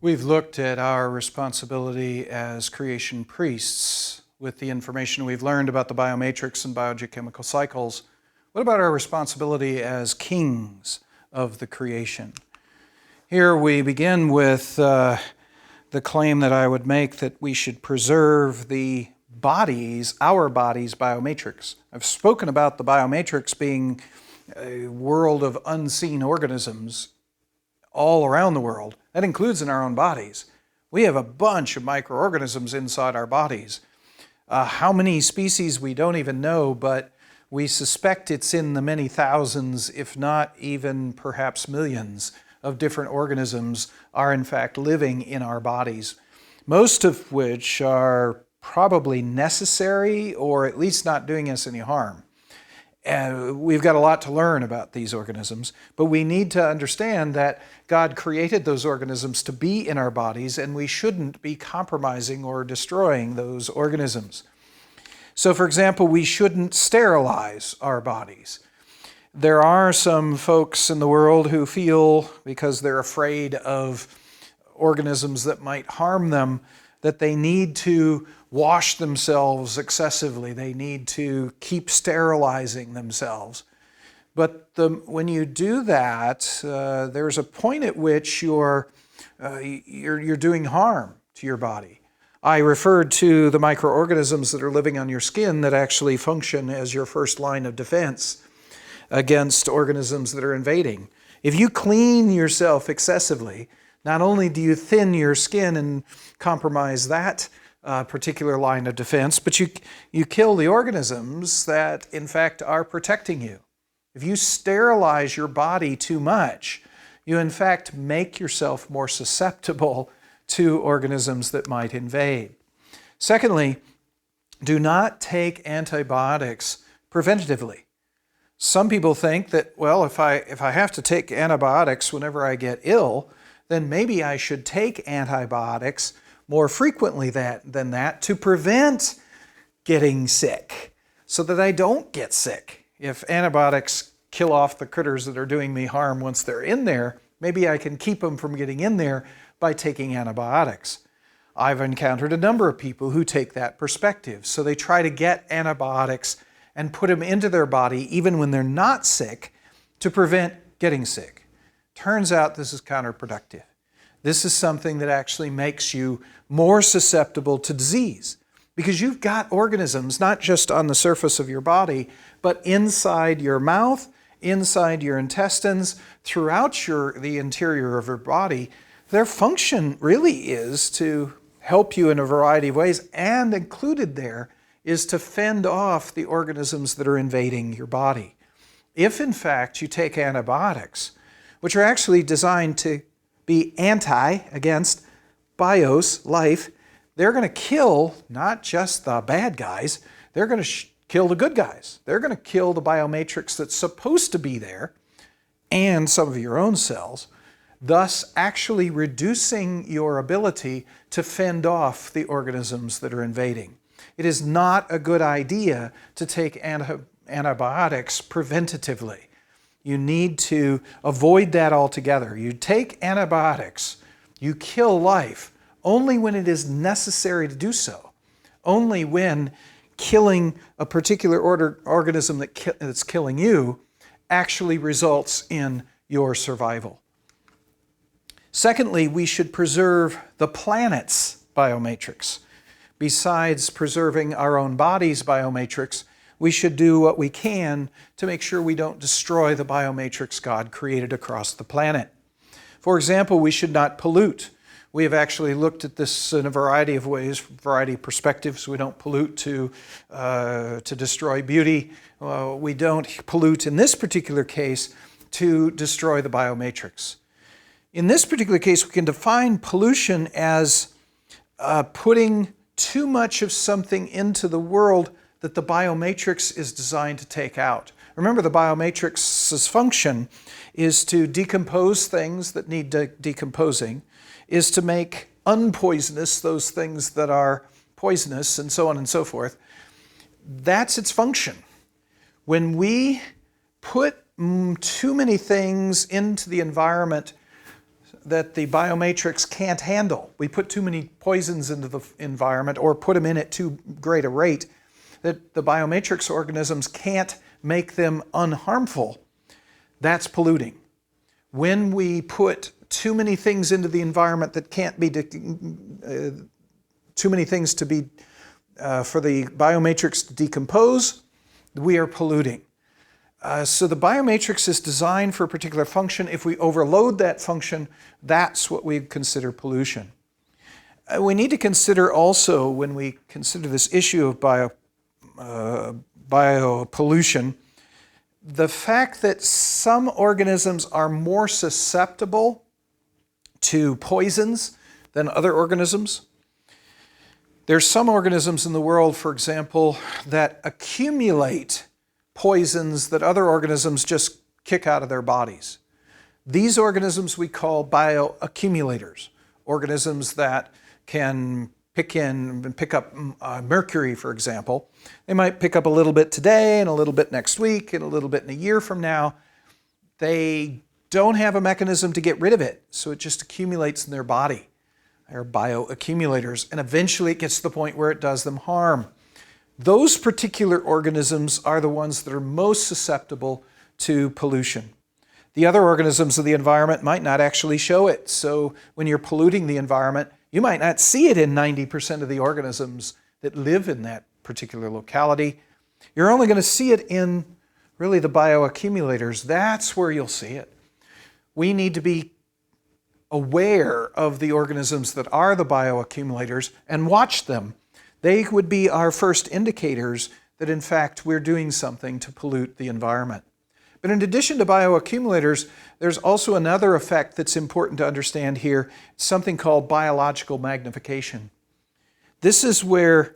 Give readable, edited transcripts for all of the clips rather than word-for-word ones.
We've looked at our responsibility as creation priests with the information we've learned about the biomatrix and biogeochemical cycles. What about our responsibility as kings of the creation? Here we begin with the claim that I would make that we should preserve the bodies, our body's biomatrix. I've spoken about the biomatrix being a world of unseen organisms all around the world. That includes in our own bodies. We have a bunch of microorganisms inside our bodies. How many species we don't even know, but we suspect it's in the many thousands, if not even perhaps millions, of different organisms are in fact living in our bodies, most of which are probably necessary or at least not doing us any harm. We've got a lot to learn about these organisms, but we need to understand that God created those organisms to be in our bodies, and we shouldn't be compromising or destroying those organisms. So, for example, we shouldn't sterilize our bodies. There are some folks in the world who feel, because they're afraid of organisms that might harm them, that they need to wash themselves excessively. They need to keep sterilizing themselves. But when you do that, there's a point at which you're doing harm to your body. I referred to the microorganisms that are living on your skin that actually function as your first line of defense against organisms that are invading. If you clean yourself excessively, not only do you thin your skin and compromise that particular line of defense, but you kill the organisms that in fact are protecting you. If you sterilize your body too much, you in fact make yourself more susceptible to organisms that might invade. Secondly, do not take antibiotics preventatively. Some people think that, well, if I have to take antibiotics whenever I get ill, then maybe I should take antibiotics more frequently than that to prevent getting sick, so that I don't get sick. If antibiotics kill off the critters that are doing me harm once they're in there, maybe I can keep them from getting in there by taking antibiotics. I've encountered a number of people who take that perspective. So they try to get antibiotics and put them into their body even when they're not sick to prevent getting sick. Turns out this is counterproductive. This is something that actually makes you more susceptible to disease because you've got organisms not just on the surface of your body, but inside your mouth, inside your intestines, throughout the interior of your body. Their function really is to help you in a variety of ways, and included there is to fend off the organisms that are invading your body. If in fact you take antibiotics, which are actually designed to be against bios, life, they're going to kill not just the bad guys, they're going to kill the good guys. They're going to kill the biomatrix that's supposed to be there and some of your own cells, thus actually reducing your ability to fend off the organisms that are invading. It is not a good idea to take antibiotics preventatively. You need to avoid that altogether. You take antibiotics, you kill life only when it is necessary to do so, only when killing a particular organism that's killing you actually results in your survival. Secondly, we should preserve the planet's biomatrix. Besides preserving our own body's biomatrix, we should do what we can to make sure we don't destroy the biomatrix God created across the planet. For example, we should not pollute. We have actually looked at this in a variety of ways, variety of perspectives. We don't pollute to destroy beauty. We don't pollute in this particular case to destroy the biomatrix. In this particular case, we can define pollution as putting too much of something into the world that the biomatrix is designed to take out. Remember, the biomatrix's function is to decompose things that need decomposing, is to make unpoisonous those things that are poisonous, and so on and so forth. That's its function. When we put too many things into the environment that the biomatrix can't handle. We put too many poisons into the environment or put them in at too great a rate that the biomatrix organisms can't make them unharmful. That's polluting. When we put too many things into the environment that can't be, too many things to be, for the biomatrix to decompose, we are polluting. So the biomatrix is designed for a particular function. If we overload that function, that's what we consider pollution. We need to consider also, when we consider this issue of biopollution, the fact that some organisms are more susceptible to poisons than other organisms. There's some organisms in the world, for example, that accumulate poisons that other organisms just kick out of their bodies. These organisms we call bioaccumulators, organisms that can pick up mercury, for example. They might pick up a little bit today and a little bit next week and a little bit in a year from now. They don't have a mechanism to get rid of it, so it just accumulates in their body. They're bioaccumulators, and eventually it gets to the point where it does them harm. Those particular organisms are the ones that are most susceptible to pollution. The other organisms of the environment might not actually show it, so when you're polluting the environment, you might not see it in 90% of the organisms that live in that particular locality. You're only going to see it in really the bioaccumulators. That's where you'll see it. We need to be aware of the organisms that are the bioaccumulators and watch them. They would be our first indicators that in fact we're doing something to pollute the environment. But in addition to bioaccumulators, there's also another effect that's important to understand here, something called biological magnification. This is where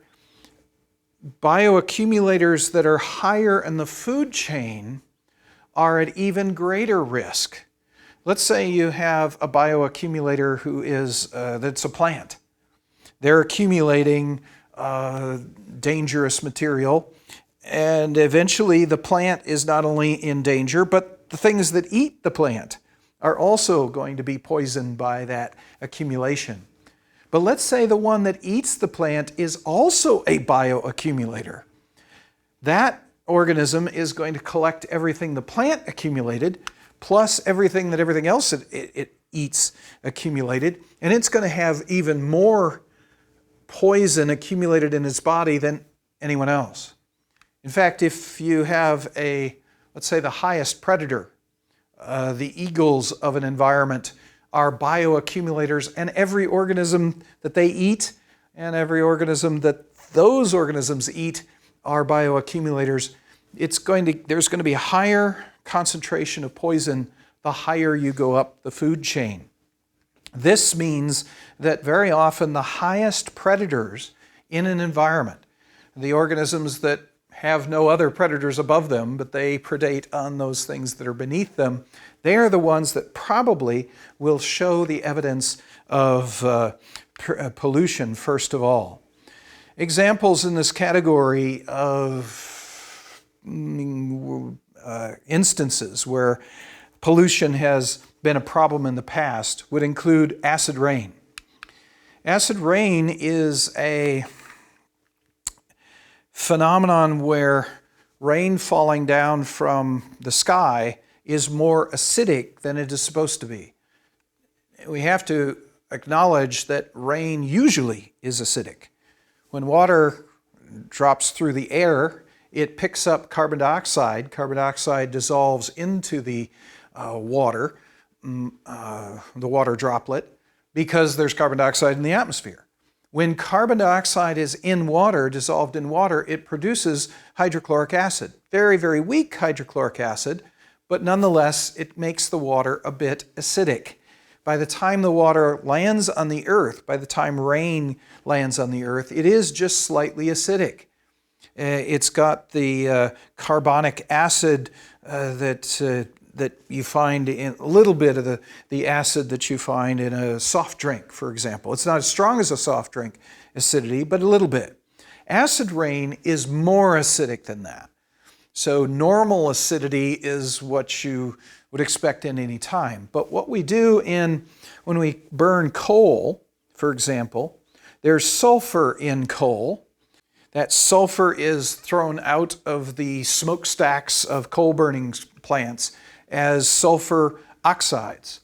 bioaccumulators that are higher in the food chain are at even greater risk. Let's say you have a bioaccumulator who is, that's a plant. They're accumulating dangerous material, and eventually the plant is not only in danger, but the things that eat the plant are also going to be poisoned by that accumulation. But let's say the one that eats the plant is also a bioaccumulator. That organism is going to collect everything the plant accumulated, plus everything else it eats accumulated, and it's going to have even more poison accumulated in its body than anyone else. In fact, if you have let's say the highest predator, the eagles of an environment are bioaccumulators, and every organism that they eat and every organism that those organisms eat are bioaccumulators, there's going to be a higher concentration of poison the higher you go up the food chain. This means that very often the highest predators in an environment, the organisms that have no other predators above them, but they predate on those things that are beneath them, they are the ones that probably will show the evidence of pollution first of all. Examples in this category of instances where pollution has been a problem in the past would include acid rain. Acid rain is a phenomenon where rain falling down from the sky is more acidic than it is supposed to be. We have to acknowledge that rain usually is acidic. When water drops through the air, it picks up carbon dioxide. Carbon dioxide dissolves into the water droplet, because there's carbon dioxide in the atmosphere. When carbon dioxide is in water, dissolved in water, it produces hydrochloric acid. Very, very weak hydrochloric acid, but nonetheless, it makes the water a bit acidic. By the time the water lands on the earth, by the time rain lands on the earth, it is just slightly acidic. It's got the carbonic acid that you find in a little bit of the acid that you find in a soft drink, for example. It's not as strong as a soft drink acidity, but a little bit. Acid rain is more acidic than that. So normal acidity is what you would expect in any time. But what we do when we burn coal, for example, there's sulfur in coal. That sulfur is thrown out of the smokestacks of coal burning plants as sulfur oxides.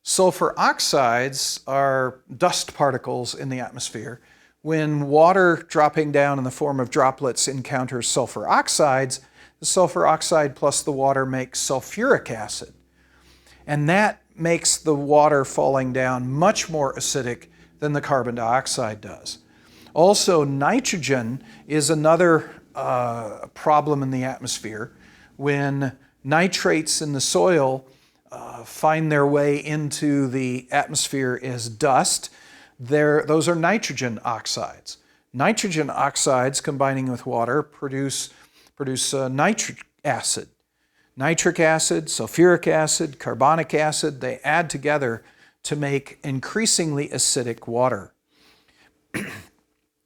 Sulfur oxides are dust particles in the atmosphere. When water dropping down in the form of droplets encounters sulfur oxides, the sulfur oxide plus the water makes sulfuric acid. And that makes the water falling down much more acidic than the carbon dioxide does. Also, nitrogen is another problem in the atmosphere. When nitrates in the soil find their way into the atmosphere as dust, those are nitrogen oxides. Nitrogen oxides combining with water produce nitric acid. Nitric acid, sulfuric acid, carbonic acid, they add together to make increasingly acidic water.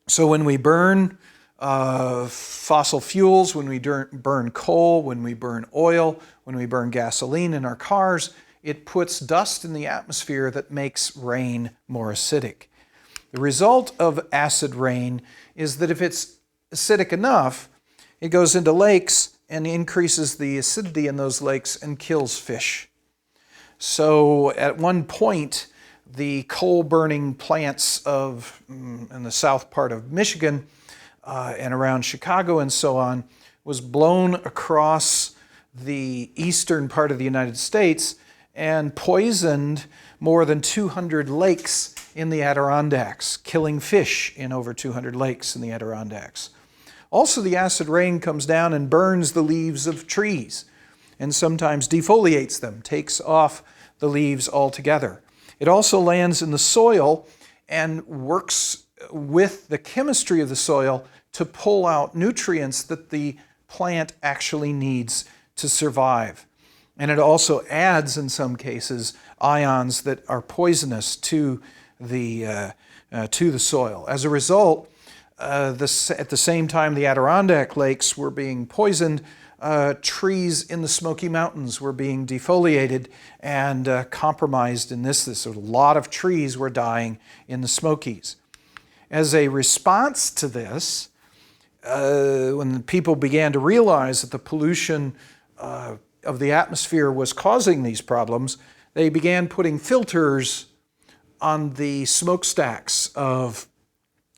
So when we burn fossil fuels, when we burn coal, when we burn oil, when we burn gasoline in our cars, it puts dust in the atmosphere that makes rain more acidic. The result of acid rain is that if it's acidic enough, it goes into lakes and increases the acidity in those lakes and kills fish. So at one point, the coal-burning plants in the south part of Michigan and around Chicago and so on was blown across the eastern part of the United States and poisoned more than 200 lakes in the Adirondacks, killing fish in over 200 lakes in the Adirondacks. Also, the acid rain comes down and burns the leaves of trees and sometimes defoliates them, takes off the leaves altogether. It also lands in the soil and works with the chemistry of the soil to pull out nutrients that the plant actually needs to survive. And it also adds, in some cases, ions that are poisonous to the soil. As a result, at the same time the Adirondack lakes were being poisoned, trees in the Smoky Mountains were being defoliated and compromised in this. So a lot of trees were dying in the Smokies. As a response to this, when people began to realize that the pollution of the atmosphere was causing these problems, they began putting filters on the smokestacks of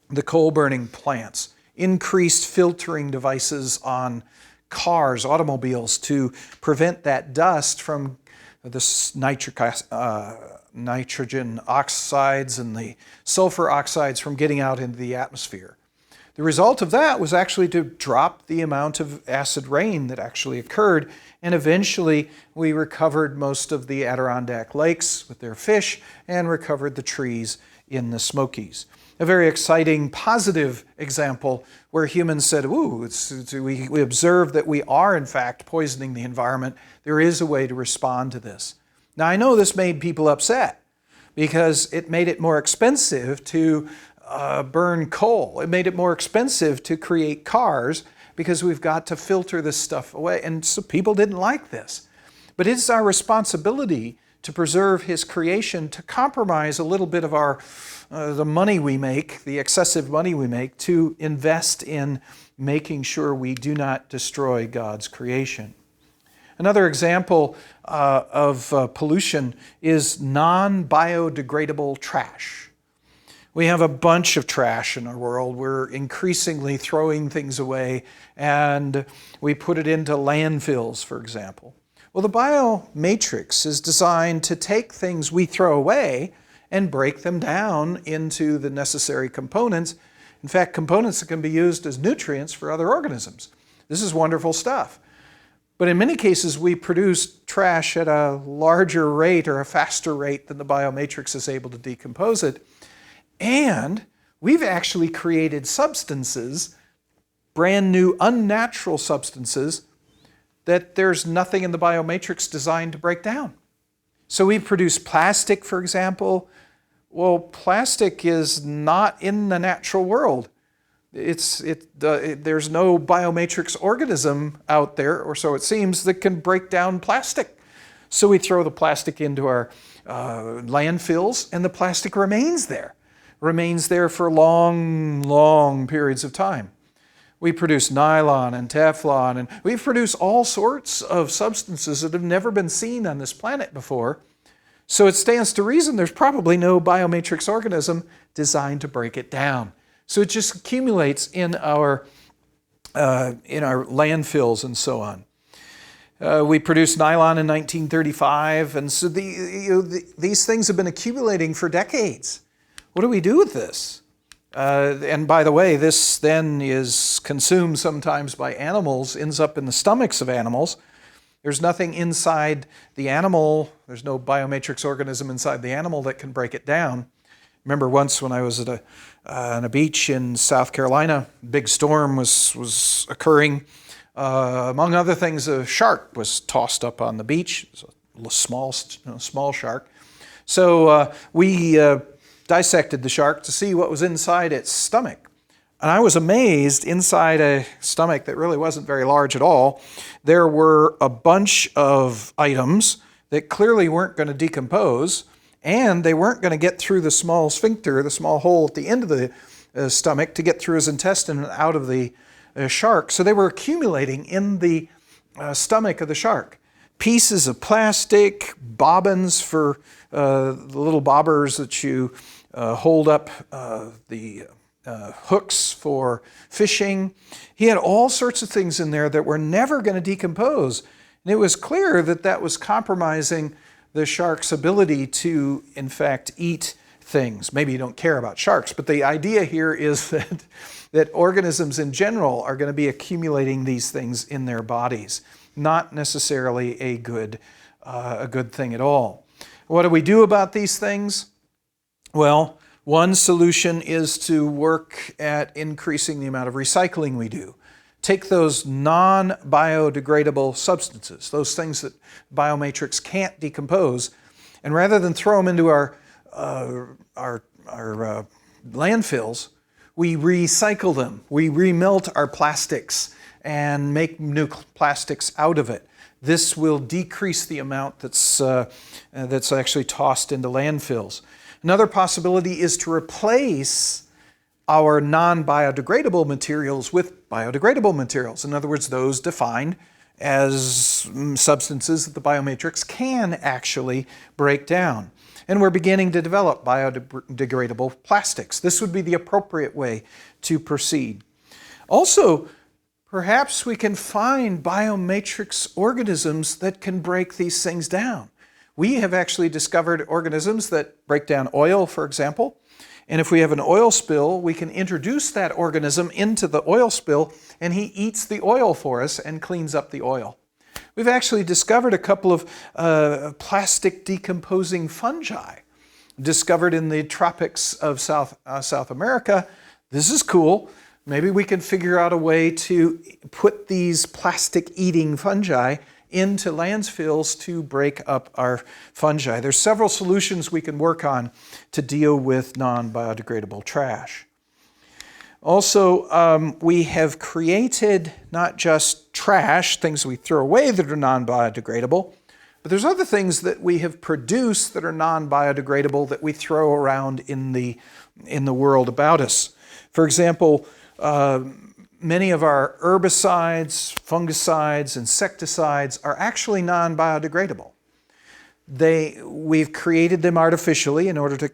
the coal-burning plants, increased filtering devices on cars, automobiles, to prevent that dust from the nitrogen oxides and the sulfur oxides from getting out into the atmosphere. The result of that was actually to drop the amount of acid rain that actually occurred, and eventually we recovered most of the Adirondack lakes with their fish and recovered the trees in the Smokies. A very exciting, positive example where humans said, ooh, we observed that we are in fact poisoning the environment. There is a way to respond to this. Now I know this made people upset because it made it more expensive to burn coal. It made it more expensive to create cars because we've got to filter this stuff away. And so people didn't like this. But it's our responsibility to preserve His creation, to compromise a little bit of the money we make, the excessive money we make, to invest in making sure we do not destroy God's creation. Another example of pollution is non-biodegradable trash. We have a bunch of trash in our world. We're increasingly throwing things away, and we put it into landfills, for example. Well, the Biomatrix is designed to take things we throw away and break them down into the necessary components. In fact, components that can be used as nutrients for other organisms. This is wonderful stuff. But in many cases, we produce trash at a larger rate or a faster rate than the Biomatrix is able to decompose it. And we've actually created substances, brand new unnatural substances, that there's nothing in the Biomatrix designed to break down. So we produce plastic, for example. Well, plastic is not in the natural world. There's no biomatrix organism out there, or so it seems, that can break down plastic. So we throw the plastic into our landfills, and the plastic remains there for long, long periods of time. We produce nylon and Teflon, and we produce all sorts of substances that have never been seen on this planet before. So it stands to reason there's probably no biomatrix organism designed to break it down. So it just accumulates in our landfills and so on. We produced nylon in 1935, and so these things have been accumulating for decades. What do we do with this? And by the way, this then is consumed sometimes by animals, ends up in the stomachs of animals. There's nothing inside the animal, there's no biomatrix organism inside the animal that can break it down. Remember once when I was on a beach in South Carolina, a big storm was occurring. Among other things, a shark was tossed up on the beach. It was a small shark. So we dissected the shark to see what was inside its stomach. And I was amazed, inside a stomach that really wasn't very large at all, there were a bunch of items that clearly weren't going to decompose, and they weren't going to get through the small sphincter, the small hole at the end of the stomach, to get through his intestine and out of the shark. So they were accumulating in the stomach of the shark. Pieces of plastic, bobbins for the little bobbers that you hold up the hooks for fishing. He had all sorts of things in there that were never going to decompose. And it was clear that that was compromising the shark's ability to, in fact, eat things. Maybe you don't care about sharks, but the idea here is that organisms in general are going to be accumulating these things in their bodies. Not necessarily a good thing at all. What do we do about these things? Well, one solution is to work at increasing the amount of recycling we do. Take those non-biodegradable substances, those things that biomatrix can't decompose, and rather than throw them into our landfills, we recycle them. We remelt our plastics and make new plastics out of it. This will decrease the amount that's actually tossed into landfills. Another possibility is to replace our non-biodegradable materials with biodegradable materials. In other words, those defined as substances that the biomatrix can actually break down. And we're beginning to develop biodegradable plastics. This would be the appropriate way to proceed. Also, perhaps we can find biomatrix organisms that can break these things down. We have actually discovered organisms that break down oil, for example. And if we have an oil spill, we can introduce that organism into the oil spill, and he eats the oil for us and cleans up the oil. We've actually discovered a couple of plastic decomposing fungi discovered in the tropics of South America. This is cool. Maybe we can figure out a way to put these plastic-eating fungi into landfills to break up our fungi. There's several solutions we can work on to deal with non-biodegradable trash. Also, we have created not just trash, things we throw away that are non-biodegradable, but there's other things that we have produced that are non-biodegradable that we throw around in the world about us. For example, many of our herbicides, fungicides, insecticides are actually non-biodegradable. We've created them artificially in order to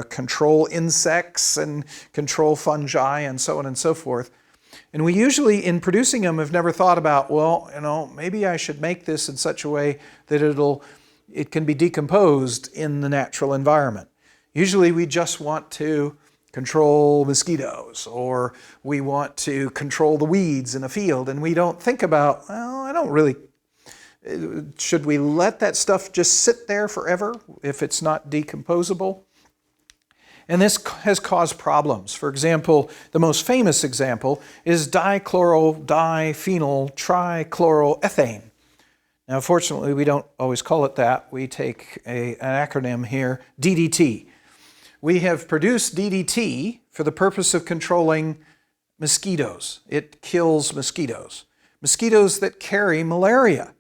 control insects and control fungi and so on and so forth. And we usually, in producing them, have never thought about, well, maybe I should make this in such a way that it can be decomposed in the natural environment. Usually we just want to control mosquitoes, or we want to control the weeds in a field, and we don't think about, should we let that stuff just sit there forever if it's not decomposable? And this has caused problems. For example, the most famous example is diphenyl trichloroethane. Now, fortunately, we don't always call it that. We take an acronym here, DDT. We have produced DDT for the purpose of controlling mosquitoes. It kills mosquitoes. Mosquitoes that carry malaria.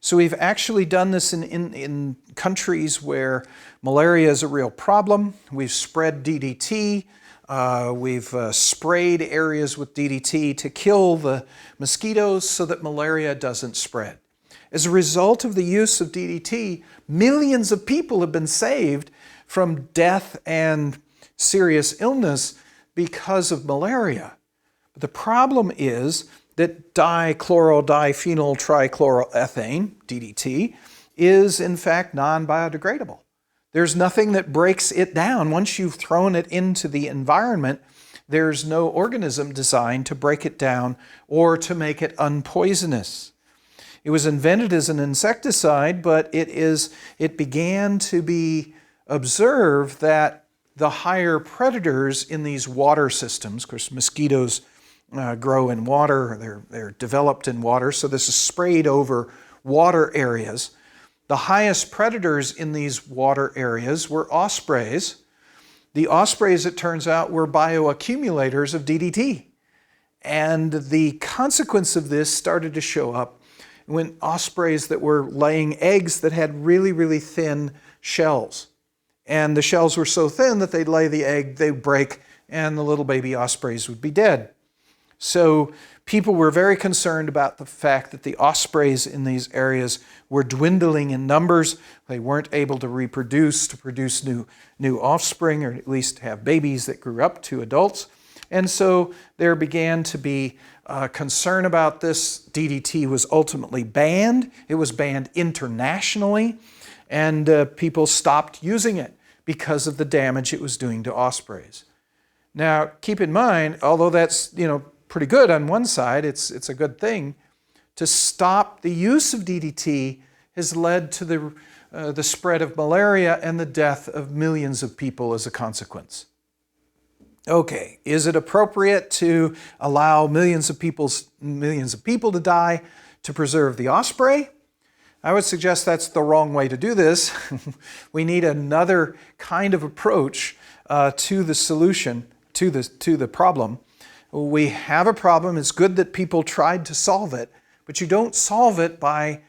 So we've actually done this in countries where malaria is a real problem. We've spread DDT. We've sprayed areas with DDT to kill the mosquitoes so that malaria doesn't spread. As a result of the use of DDT, millions of people have been saved from death and serious illness because of malaria. But the problem is that dichloro-diphenyl trichloroethane, DDT, is in fact non-biodegradable. There's nothing that breaks it down. Once you've thrown it into the environment, there's no organism designed to break it down or to make it unpoisonous. It was invented as an insecticide, but it began to be observed that the higher predators in these water systems, of course mosquitoes grow in water, they're developed in water, so this is sprayed over water areas. The highest predators in these water areas were ospreys. The ospreys, it turns out, were bioaccumulators of DDT. And the consequence of this started to show up when ospreys that were laying eggs that had really, really thin shells. And the shells were so thin that they'd lay the egg, they'd break, and the little baby ospreys would be dead. So people were very concerned about the fact that the ospreys in these areas were dwindling in numbers. They weren't able to reproduce, to produce new offspring, or at least have babies that grew up to adults. And so there began to be concern about this. DDT was ultimately banned. It was banned internationally, and people stopped using it because of the damage it was doing to ospreys. Now, keep in mind, although that's pretty good on one side, it's a good thing, to stop the use of DDT has led to the spread of malaria and the death of millions of people as a consequence. Okay, is it appropriate to allow millions of people to die to preserve the osprey? I would suggest that's the wrong way to do this. We need another kind of approach to the solution, to the problem. We have a problem. It's good that people tried to solve it, but you don't solve it by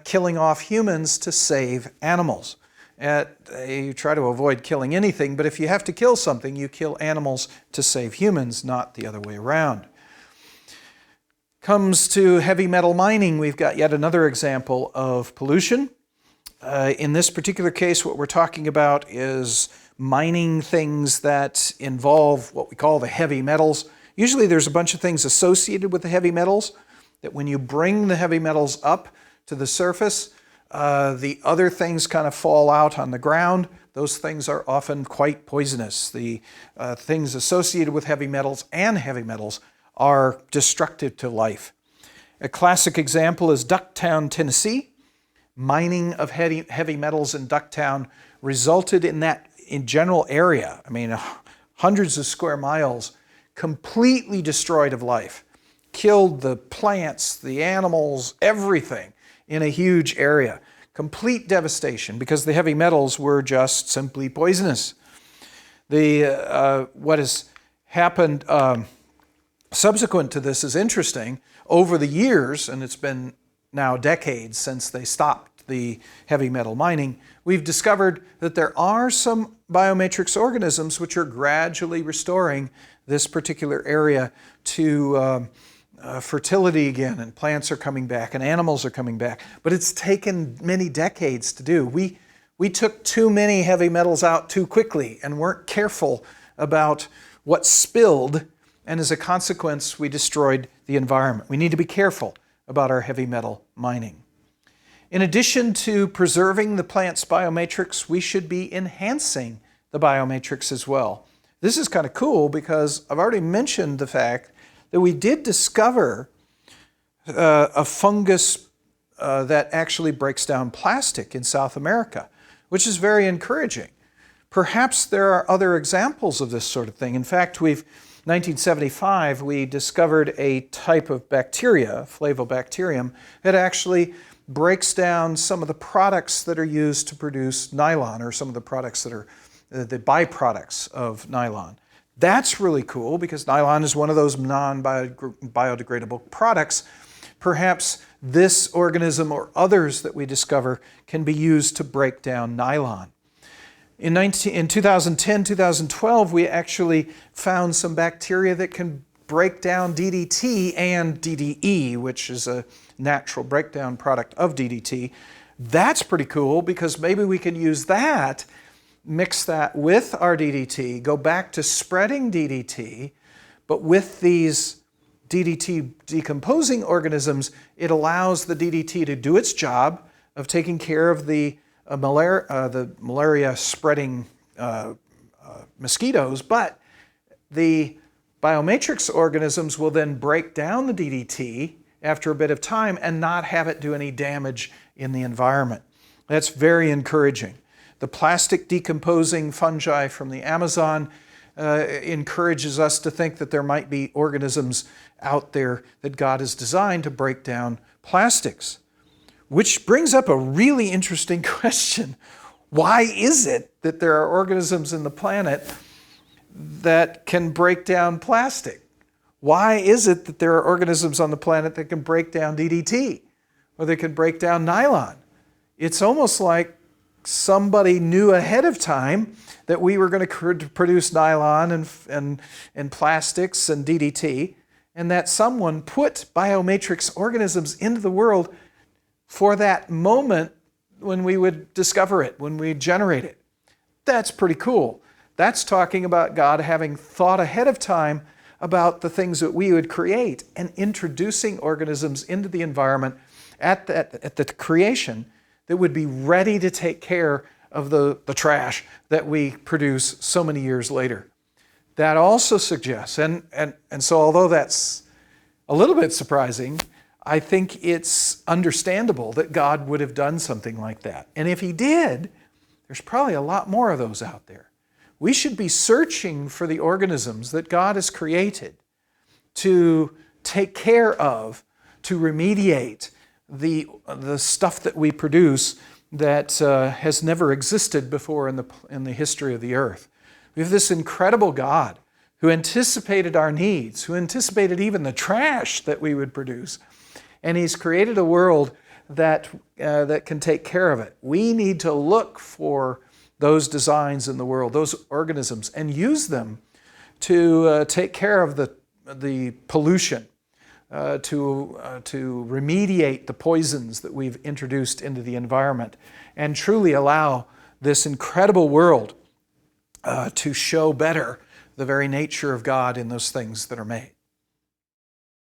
killing off humans to save animals. You try to avoid killing anything, but if you have to kill something, you kill animals to save humans, not the other way around. Comes to heavy metal mining, we've got yet another example of pollution. In this particular case, what we're talking about is mining things that involve what we call the heavy metals. Usually there's a bunch of things associated with the heavy metals that when you bring the heavy metals up to the surface, the other things kind of fall out on the ground. Those things are often quite poisonous. The things associated with heavy metals and heavy metals are destructive to life. A classic example is Ducktown, Tennessee. Mining of heavy metals in Ducktown resulted in that general area, hundreds of square miles, completely destroyed of life. Killed the plants, the animals, everything in a huge area. Complete devastation because the heavy metals were just simply poisonous. What has happened subsequent to this is interesting. Over the years, and it's been now decades since they stopped the heavy metal mining, we've discovered that there are some biomatrix organisms which are gradually restoring this particular area to fertility again, and plants are coming back and animals are coming back. But it's taken many decades to do. We took too many heavy metals out too quickly and weren't careful about what spilled, and as a consequence, we destroyed the environment. We need to be careful about our heavy metal mining. In addition to preserving the plant's biomatrix, we should be enhancing the biomatrix as well. This is kind of cool because I've already mentioned the fact that we did discover a fungus that actually breaks down plastic in South America, which is very encouraging. Perhaps there are other examples of this sort of thing. In fact, 1975, we discovered a type of bacteria, Flavobacterium, that actually breaks down some of the products that are used to produce nylon, or some of the products that are the byproducts of nylon. That's really cool because nylon is one of those non-biodegradable products. Perhaps this organism or others that we discover can be used to break down nylon. In 2010, 2012, we actually found some bacteria that can break down DDT and DDE, which is a natural breakdown product of DDT. That's pretty cool because maybe we can use that, mix that with our DDT, go back to spreading DDT, but with these DDT decomposing organisms, it allows the DDT to do its job of taking care of the malaria spreading mosquitoes, but the Biomatrix organisms will then break down the DDT after a bit of time and not have it do any damage in the environment. That's very encouraging. The plastic decomposing fungi from the Amazon encourages us to think that there might be organisms out there that God has designed to break down plastics. Which brings up a really interesting question. Why is it that there are organisms in the planet that can break down plastic? Why is it that there are organisms on the planet that can break down DDT or that can break down nylon? It's almost like somebody knew ahead of time that we were going to produce nylon and plastics and DDT, and that someone put Biomatrix organisms into the world for that moment when we would discover it, when we generate it. That's pretty cool. That's talking about God having thought ahead of time about the things that we would create and introducing organisms into the environment at the creation that would be ready to take care of the trash that we produce so many years later. That also suggests, and so although that's a little bit surprising, I think it's understandable that God would have done something like that. And if He did, there's probably a lot more of those out there. We should be searching for the organisms that God has created to take care of, to remediate the stuff that we produce that has never existed before in the history of the earth. We have this incredible God who anticipated our needs, who anticipated even the trash that we would produce, and He's created a world that can take care of it. We need to look for those designs in the world, those organisms, and use them to take care of the pollution, to remediate the poisons that we've introduced into the environment, and truly allow this incredible world to show better the very nature of God in those things that are made.